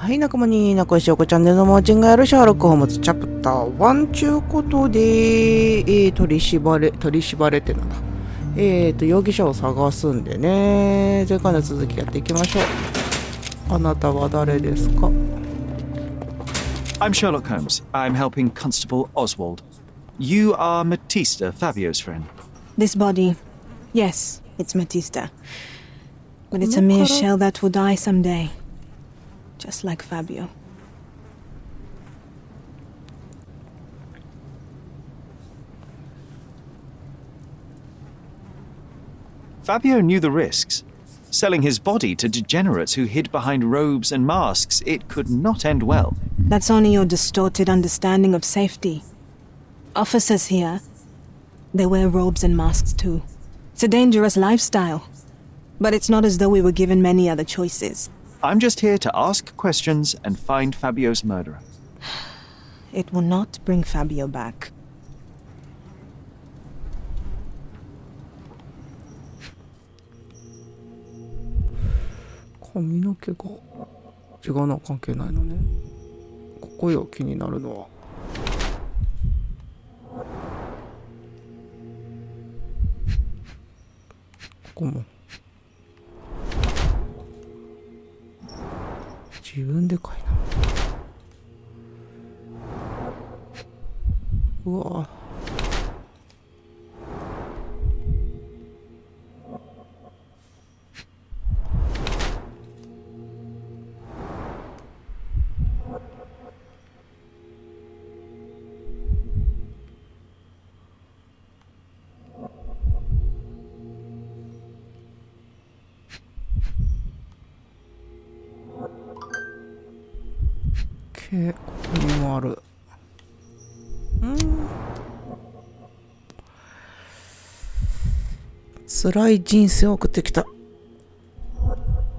はい、仲間に仲良しおこチャンネルのマーチンがやるシャーロックホームズチャプターワンちゅうことで、取り縛れってなんだ。容疑者を探すんでね。前回の続きやっていきましょう。あなたは誰ですか？ I'm Sherlock Holmes. I'm helping Constable Oswald. You are Matista, Fabio's friend. This body, yes, it's Matista. But it's a mere shell that will die someday. Just like Fabio. Fabio knew the risks. Selling his body to degenerates who hid behind robes and masks, it could not end well. That's only your distorted understanding of safety. Officers here, they wear robes and masks too. It's a dangerous lifestyle. But it's not as though we were given many other choices. I'm just here to ask questions and find Fabio's murderer. It will not bring Fabio back. 髪の毛が違うのは関係ないのね。ここよ、気になるのは。ここも自分でかいな。うわぁ。ここにもある。辛い人生を送ってきた。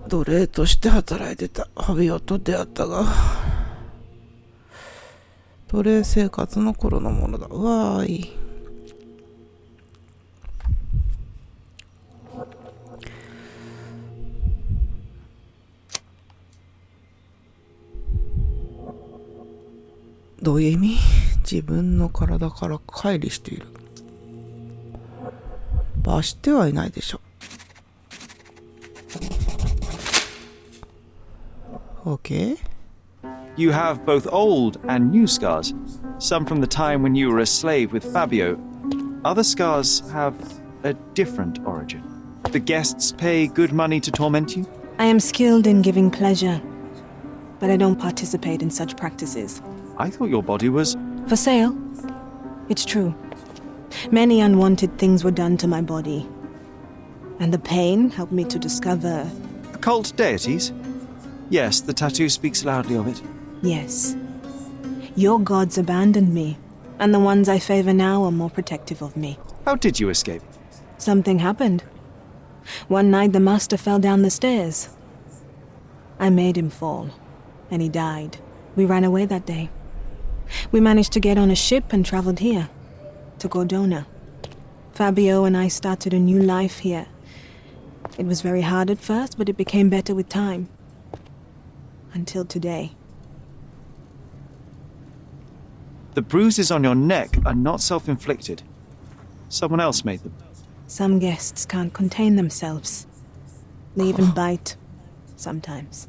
奴隷として働いてたファビオと出会ったが、奴隷生活の頃のものだ。うわーい。どういう意味？自分の体から乖離している。罰してはいないでしょ。Okay. You have both old and new scars. Some from the time when you were a slave with Fabio. Other scars have a different origin. The guests pay good money to torment you? I am skilled in giving pleasure, but I don't participate in such practices. I thought your body was... For sale? It's true. Many unwanted things were done to my body. And the pain helped me to discover... Occult deities? Yes, the tattoo speaks loudly of it. Yes. Your gods abandoned me, and the ones I favor now are more protective of me. How did you escape? Something happened. One night the master fell down the stairs. I made him fall, and he died. We ran away that day. We managed to get on a ship and traveled here, to Gordona. Fabio and I started a new life here. It was very hard at first, but it became better with time. Until today. The bruises on your neck are not self-inflicted. Someone else made them. Some guests can't contain themselves. They even bite, sometimes.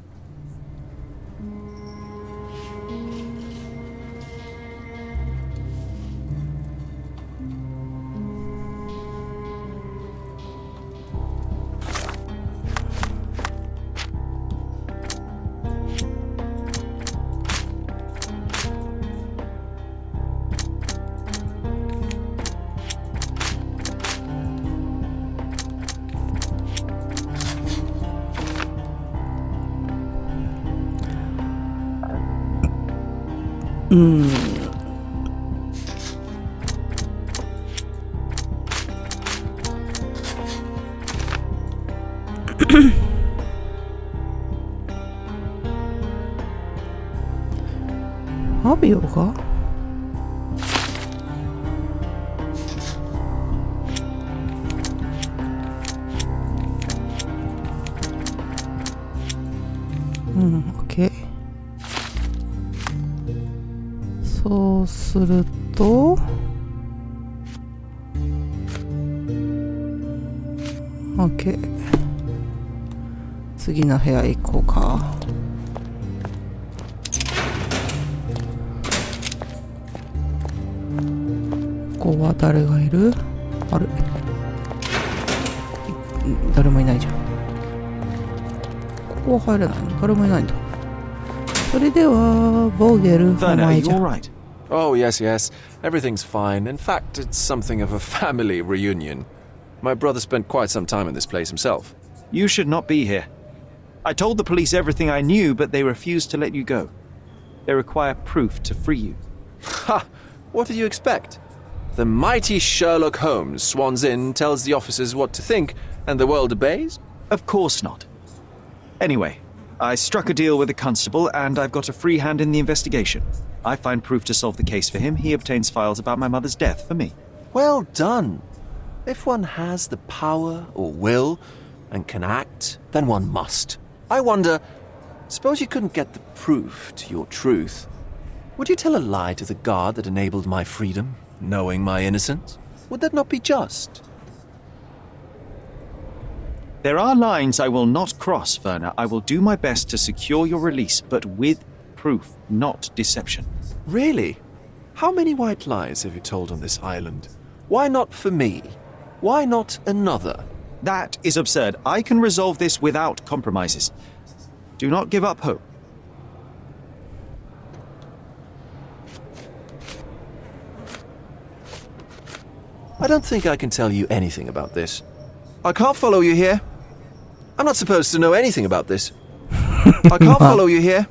Mm. ファビオがOK。そうすると OK、 次の部屋行こうか。ここは誰がいる？あれ、誰もいないじゃん。ここは入れないの？誰もいないんだ。それではボーゲル、お Werner, 前 are じ you ゃ all ん。 right? Oh, yes, yes. Everything's fine. In fact, it's something of a family reunion. My brother spent quite some time in this place himself. You should not be here. I told the police everything I knew, but they refused to let you go. They require proof to free you. Ha! What did you expect? The mighty Sherlock Holmes swans in, tells the officers what to think, and the world obeys? Of course not. Anyway, I struck a deal with the constable, and I've got a free hand in the investigation. I find proof to solve the case for him. He obtains files about my mother's death for me. Well done. If one has the power or will and can act, then one must. I wonder, suppose you couldn't get the proof to your truth. Would you tell a lie to the guard that enabled my freedom, knowing my innocence? Would that not be just? There are lines I will not cross, Werner. I will do my best to secure your release, but with proof, not deception. Really? How many white lies have you told on this island? Why not for me? Why not another? That is absurd. I can resolve this without compromises. Do not give up hope. I don't think I can tell you anything about this. I can't follow you here. I'm not supposed to know anything about this. I can't follow you here.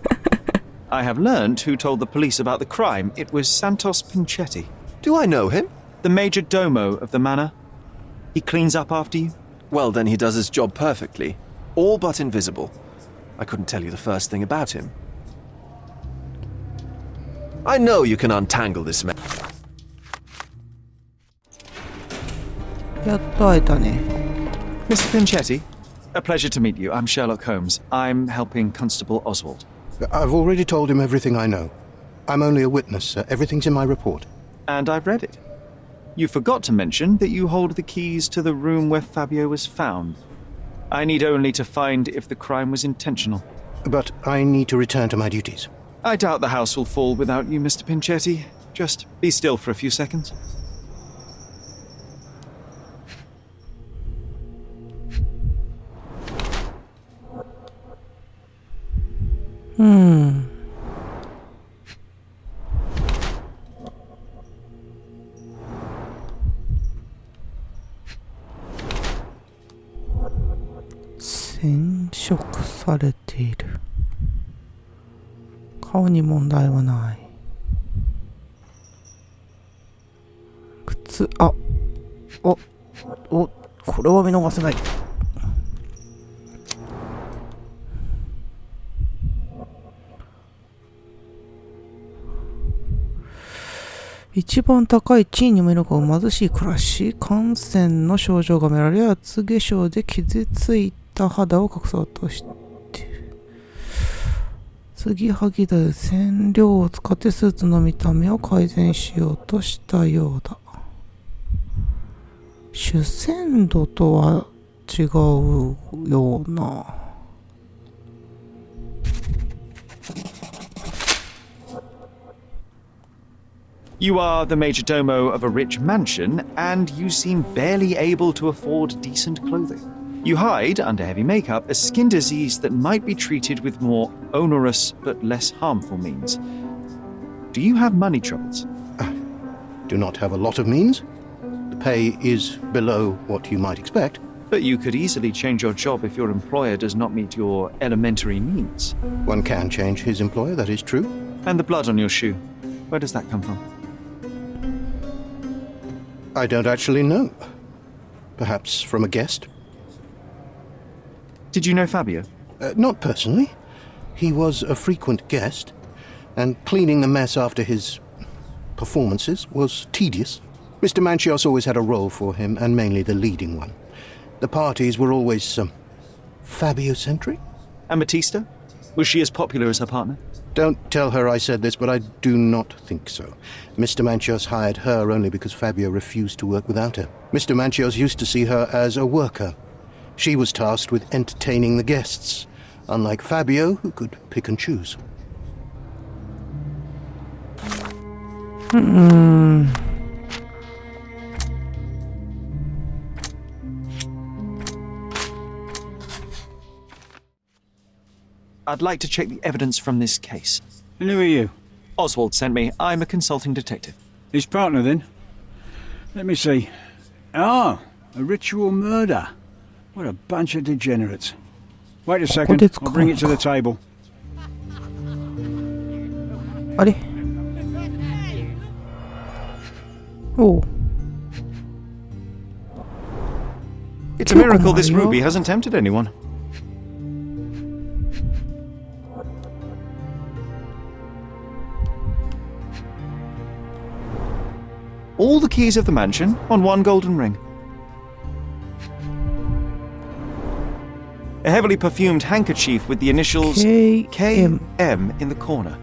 I have learned who told the police about the crime. It was Santos Pinchetti, Do I know him? the major domo of the manor. He cleans up after you. Well, then he does his job perfectly. All but invisible. I couldn't tell you the first thing about him. I know you can untangle this man. やっと会えたね。 Mr. Pinchetti, a pleasure to meet you. I'm Sherlock Holmes. I'm helping Constable Oswald. I've already told him everything I know. I'm only a witness, sir. Everything's in my report. And I've read it. You forgot to mention that you hold the keys to the room where Fabio was found. I need only to find if the crime was intentional. But I need to return to my duties. I doubt the house will fall without you, Mr. Pinchetti. Just be still for a few seconds. Hmm. 染色されている。顔に問題はない。靴、あ、これは見逃せない。一番高い地位にもいるが貧しい暮らし、感染の症状が見られ、厚化粧で傷ついた肌を隠そうとしている。継ぎはぎで染料を使ってスーツの見た目を改善しようとしたようだ。主戦度とは違うような。You are the major domo of a rich mansion, and you seem barely able to afford decent clothing. You hide under heavy makeup a skin disease that might be treated with more onerous but less harmful means. Do you have money troubles? Do not have a lot of means. The pay is below what you might expect. But you could easily change your job if your employer does not meet your elementary needs. One can change his employer, that is true. And the blood on your shoe, where does that come from? I don't actually know. Perhaps from a guest? Did you know Fabio? Not personally. He was a frequent guest, and cleaning the mess after his performances was tedious. Mr. Manchios always had a role for him, and mainly the leading one. The parties were always Fabio-centric. And Batista? Was she as popular as her partner? Don't tell her I said this, but I do not think so. Mr. Manchios hired her only because Fabio refused to work without her. Mr. Manchios used to see her as a worker. She was tasked with entertaining the guests, unlike Fabio, who could pick and choose. I'd like to check the evidence from this case. And who are you? Oswald sent me. I'm a consulting detective. His partner, then? Let me see. Ah, a ritual murder. What a bunch of degenerates. Wait a second, I'll bring it to the table. あれおう It's a miracle this ruby hasn't tempted anyone. All the keys of the mansion on one golden ring. A heavily perfumed handkerchief with the initials KM KM in the corner.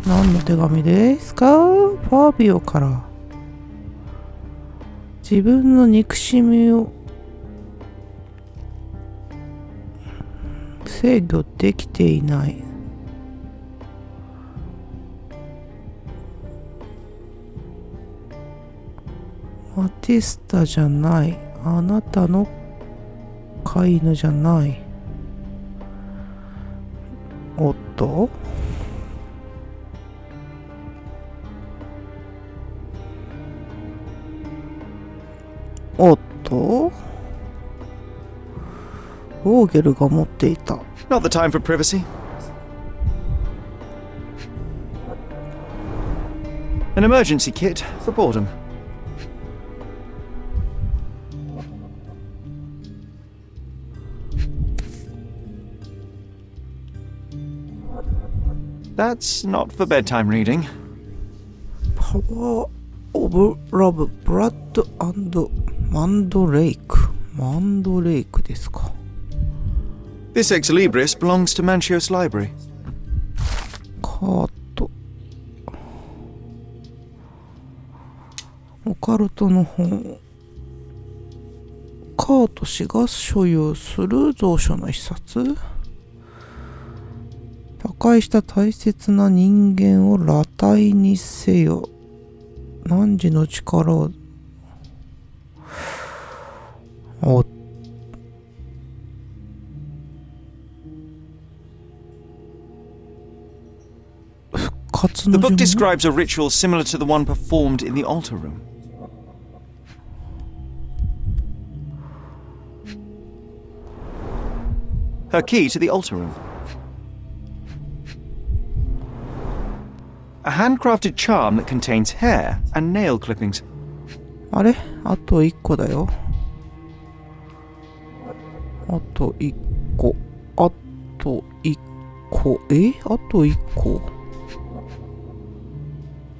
何の手紙ですか？ファビオから。自分の憎しみを制御できていない。マティスタじゃない。あなたの飼い犬じゃない。おっとおっとオーゲルが持っていた。 Not the time for privacy. An emergency kit for boredom. That's not for bedtime reading. パワーオブラブブラッド&マンドレイク。マンドレイクですか。 This ex libris belongs to Manchios Library. カート。オカルトの本。カート氏が所有する蔵書の一冊。破壊した大切な人間を裸体にせよ。汝の力を。おっ。The book describes a ritual similar to the one performed in the altar room. Her key to the altar room. A handcrafted charm that contains hair and nail clippings. あれあと1個だよ。あと1個。あと1個。あと1個。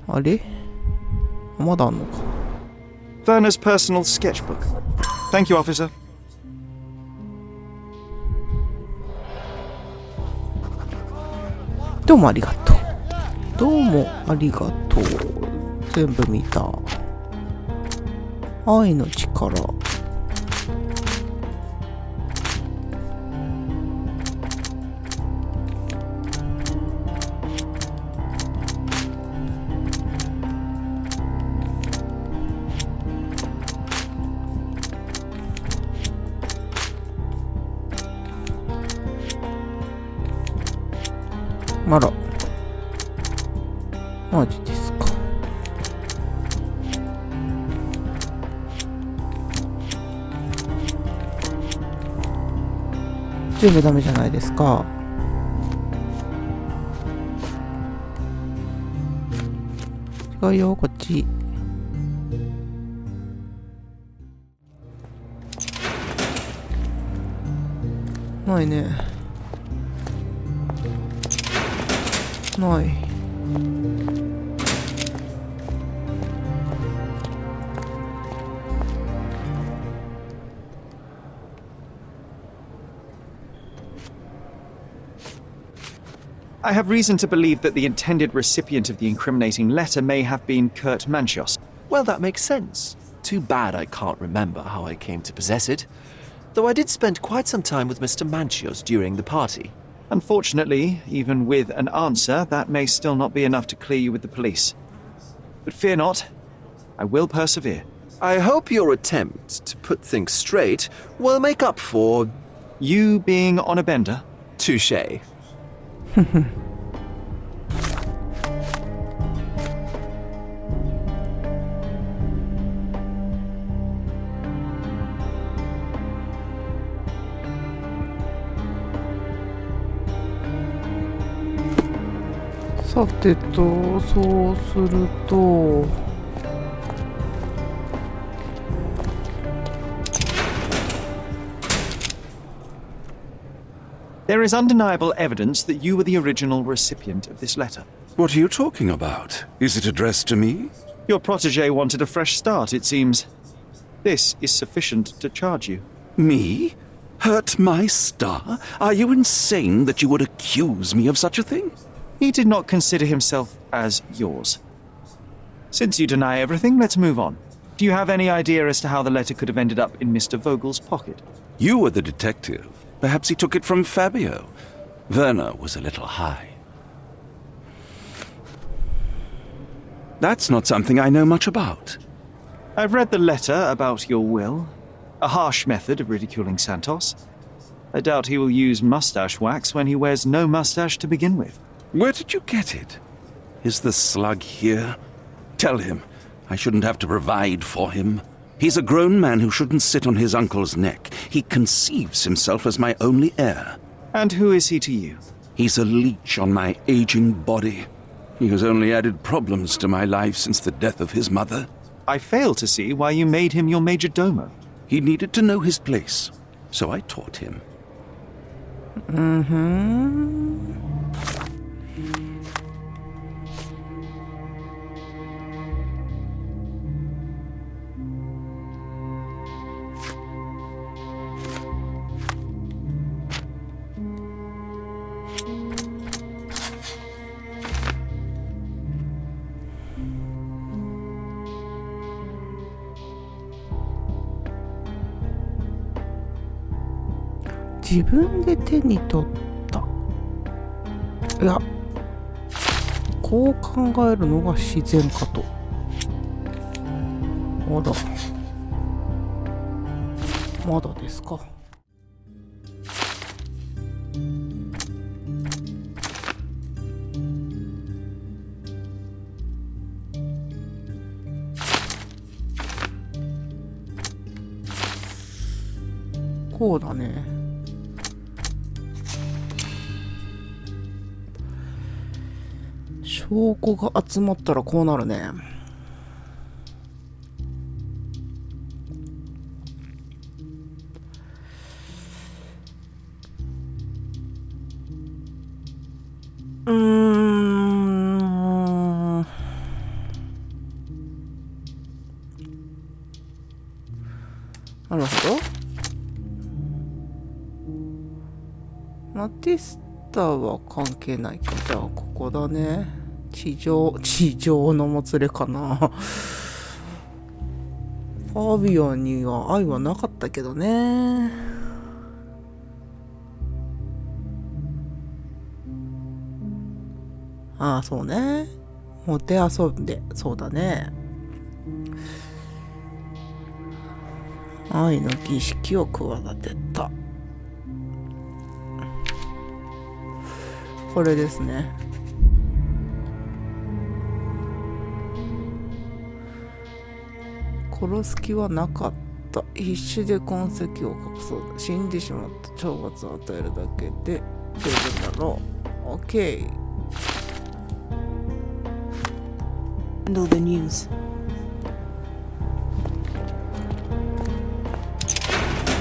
あれまだあんのか。 Werner's personal sketchbook. Thank you, officer. どうもありがとう。どうもありがとう。全部見た。愛の力。あら。マジですか。全部ダメじゃないですか。違うよ、こっち。ないね。ない。I have reason to believe that the intended recipient of the incriminating letter may have been Kurt Manchios. Well, that makes sense. Too bad I can't remember how I came to possess it. Though I did spend quite some time with Mr. Manchios during the party. Unfortunately, even with an answer, that may still not be enough to clear you with the police. But fear not, I will persevere. I hope your attempt to put things straight will make up for... You being on a bender? touche. さてと、そうすると、There is undeniable evidence that you were the original recipient of this letter. What are you talking about? Is it addressed to me? Your protege wanted a fresh start, it seems. This is sufficient to charge you. Me? Hurt my star? Are you insane that you would accuse me of such a thing? He did not consider himself as yours. Since you deny everything, let's move on. Do you have any idea as to how the letter could have ended up in Mr. Vogel's pocket? You were the detective. Perhaps he took it from Fabio. Werner was a little high. That's not something I know much about. I've read the letter about your will. A harsh method of ridiculing Santos. I doubt he will use mustache wax when he wears no mustache to begin with. Where did you get it? Is the slug here? Tell him I shouldn't have to provide for him. He's a grown man who shouldn't sit on his uncle's neck. He conceives himself as my only heir. And who is he to you? He's a leech on my aging body. He has only added problems to my life since the death of his mother. I fail to see why you made him your major domo. He needed to know his place, so I taught him. Mm-hmm. 自分で手に取った。いや、こう考えるのが自然かと。まだですか。こうだね。証拠が集まったらこうなるね。なるほど。マティスタは関係ないか。じゃあここだね。地上のもつれかな。ファビオンには愛はなかったけどね。ああ、そうね。もて遊んで、そうだね。愛の儀式を企てた。これですね。殺す気はなかった。必死で痕跡を隠そう。死んでしまった懲罰を与えるだけで十分だろう。OK。Handle the news.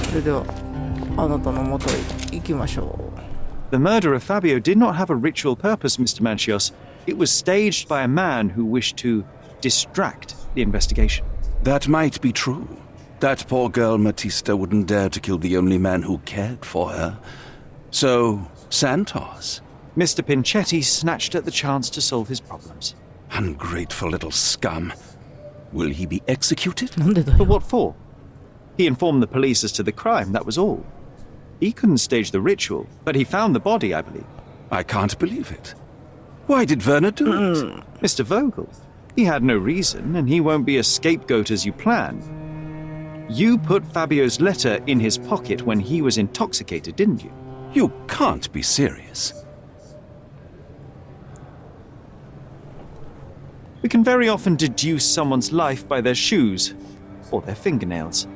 それではあなたの元へ行きましょう。The murder of Fabio did not have a ritual purpose, Mr. Manchios. It was staged by a man who wished to distract the investigation. That might be true. That poor girl Matista wouldn't dare to kill the only man who cared for her. So, Santos, Mr. Pinchetti snatched at the chance to solve his problems. Ungrateful little scum. Will he be executed? なんでだ But よ。 what for? He informed the police as to the crime, that was all. He couldn't stage the ritual, but he found the body, I believe. I can't believe it. Why did Werner do it? Mr. Vogel. He had no reason, and he won't be a scapegoat as you plan. You put Fabio's letter in his pocket when he was intoxicated, didn't you? You can't be serious. We can very often deduce someone's life by their shoes or their fingernails.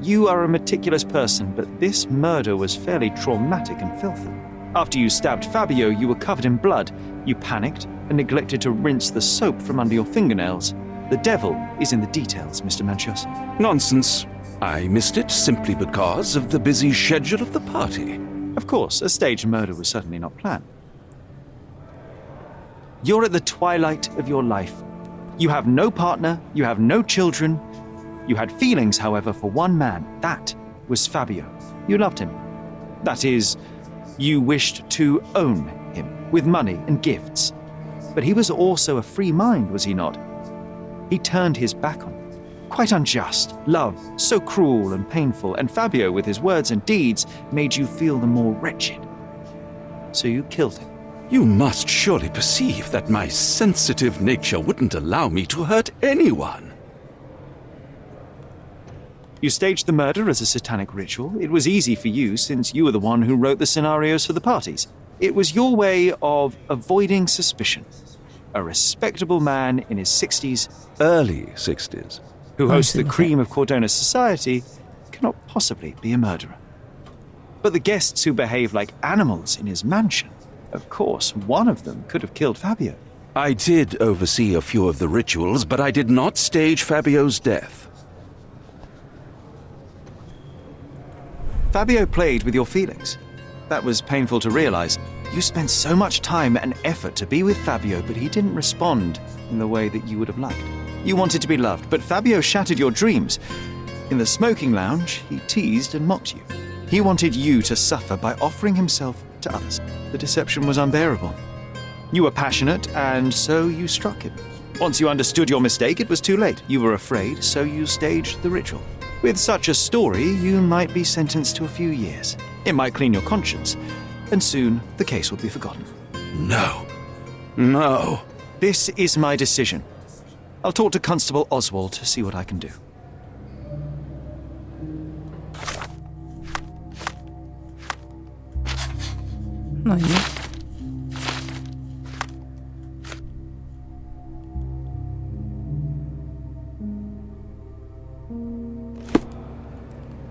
You are a meticulous person, but this murder was fairly traumatic and filthy. After you stabbed Fabio, you were covered in blood. You panicked and neglected to rinse the soap from under your fingernails. The devil is in the details, Mr. Manchios. Nonsense. I missed it simply because of the busy schedule of the party. Of course, a staged murder was certainly not planned. You're at the twilight of your life. You have no partner, you have no children. You had feelings, however, for one man. That was Fabio. You loved him. That is, you wished to own him with money and gifts. But he was also a free mind, was he not? He turned his back on you. Quite unjust. Love, so cruel and painful, and Fabio, with his words and deeds, made you feel the more wretched. So you killed him. You must surely perceive that my sensitive nature wouldn't allow me to hurt anyone. You staged the murder as a satanic ritual. It was easy for you, since you were the one who wrote the scenarios for the parties. It was your way of avoiding suspicion. A respectable man in his 60s, Early 60s. who hosts the cream of Cordona's society, cannot possibly be a murderer. But the guests who behave like animals in his mansion, of course, one of them could have killed Fabio. I did oversee a few of the rituals, but I did not stage Fabio's death. Fabio played with your feelings. That was painful to realize. You spent so much time and effort to be with Fabio, but he didn't respond in the way that you would have liked. You wanted to be loved, but Fabio shattered your dreams. In the smoking lounge, he teased and mocked you. He wanted you to suffer by offering himself to others. The deception was unbearable. You were passionate, and so you struck him. Once you understood your mistake, it was too late. You were afraid, so you staged the ritual. With such a story, you might be sentenced to a few years. It might clean your conscience, and soon the case will be forgotten. No. No. This is my decision. I'll talk to Constable Oswald to see what I can do.何？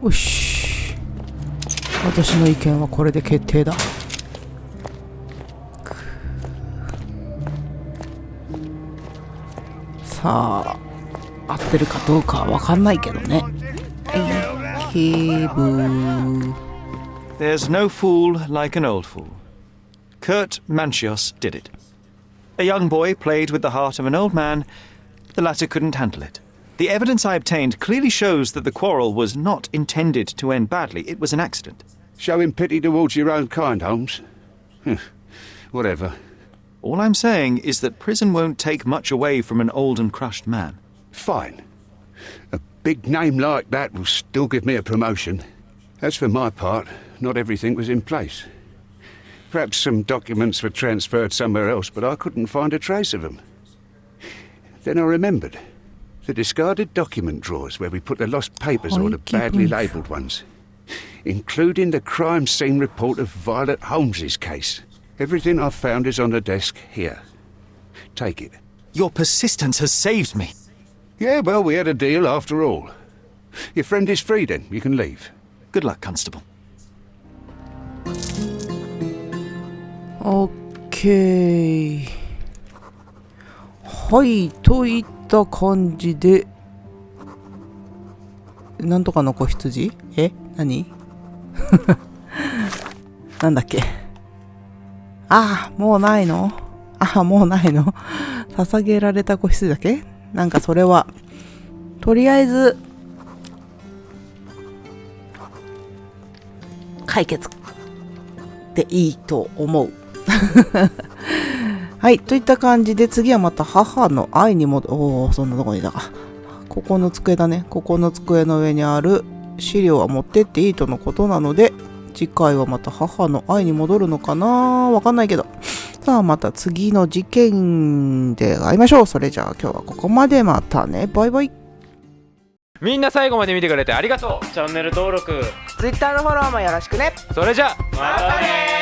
よし。私の意見はこれで決定だ。さあ、合ってるかどうかはわかんないけどね。はい、警部。There's no fool like an old fool. Kurt Manchios did it. A young boy played with the heart of an old man. The latter couldn't handle it. The evidence I obtained clearly shows that the quarrel was not intended to end badly. It was an accident. Showing pity towards your own kind, Holmes. Whatever. All I'm saying is that prison won't take much away from an old and crushed man. Fine. A big name like that will still give me a promotion. As for my part, not everything was in place. Perhaps some documents were transferred somewhere else, but I couldn't find a trace of them. Then I remembered. The discarded document drawers where we put the lost papers or the badly labelled ones. Including the crime scene report of Violet Holmes's case. Everything I've found is on the desk here. Take it. Your persistence has saved me. Yeah, well, we had a deal after all. Your friend is free then. You can leave. Good luck, Constable. オッケー。はい、といった感じで、なんとかの子羊？何？なんだっけ？ああ、もうないの？ああ、もうないの？捧げられた子羊だっけ？なんかそれは、とりあえず、解決でいいと思う。はい、といった感じで次はまた母の愛にそんなとこにいたか。ここの机だね。ここの机の上にある資料は持ってっていいとのことなので、次回はまた母の愛に戻るのかな、わかんないけど。さあまた次の事件で会いましょう。それじゃあ今日はここまで。またね。バイバイ。みんな最後まで見てくれてありがとう。チャンネル登録、Twitter のフォローもよろしくね。それじゃあまたね。